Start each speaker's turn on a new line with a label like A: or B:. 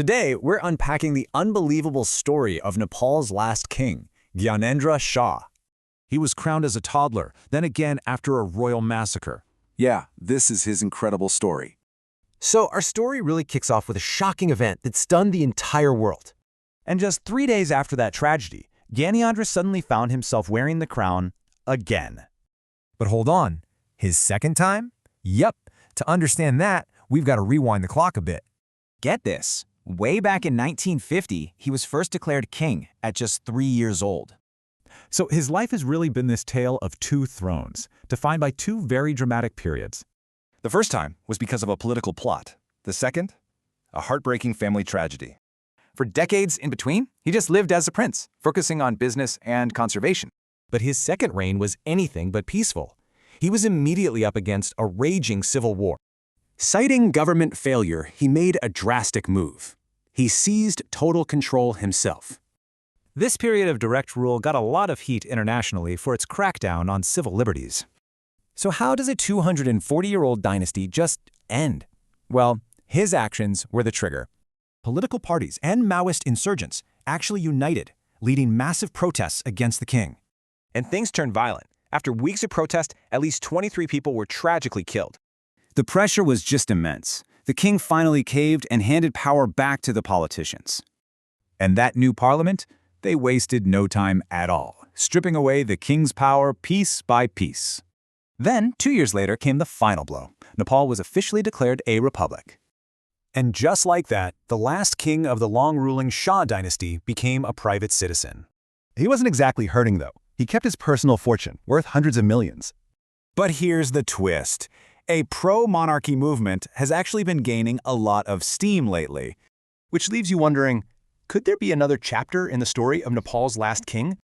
A: Today, we're unpacking the unbelievable story of Nepal's last king, Gyanendra Shah.
B: He was crowned as a toddler, then again after a royal massacre.
C: Yeah, this is his incredible story.
D: So our story really kicks off with a shocking event that stunned the entire world.
E: And just 3 days after that tragedy, Gyanendra suddenly found himself wearing the crown again.
F: But hold on, his second time? Yep, to understand that, we've got to rewind the clock a bit.
E: Get this, way back in 1950, he was first declared king at just 3 years old. So his life has really been this tale of two thrones, defined by two very dramatic periods.
G: The first time was because of a political plot. The second, a heartbreaking family tragedy. For decades in between, he just lived as a prince, focusing on business and conservation.
D: But his second reign was anything but peaceful. He was immediately up against a raging civil war.
H: Citing government failure, he made a drastic move. He seized total control himself.
E: This period of direct rule got a lot of heat internationally for its crackdown on civil liberties.
F: So how does a 240-year-old dynasty just end? Well, his actions were the trigger.
E: Political parties and Maoist insurgents actually united, leading massive protests against the king.
I: And things turned violent. After weeks of protest, at least 23 people were tragically killed.
J: The pressure was just immense. The king finally caved and handed power back to the politicians. And that new parliament? They wasted no time at all, stripping away the king's power piece by piece.
F: Then, 2 years later, came the final blow. Nepal was officially declared a republic.
A: And just like that, the last king of the long-ruling Shah dynasty became a private citizen.
K: He wasn't exactly hurting, though. He kept his personal fortune, worth hundreds of millions.
C: But here's the twist. A pro-monarchy movement has actually been gaining a lot of steam lately.
K: Which leaves you wondering, could there be another chapter in the story of Nepal's last king?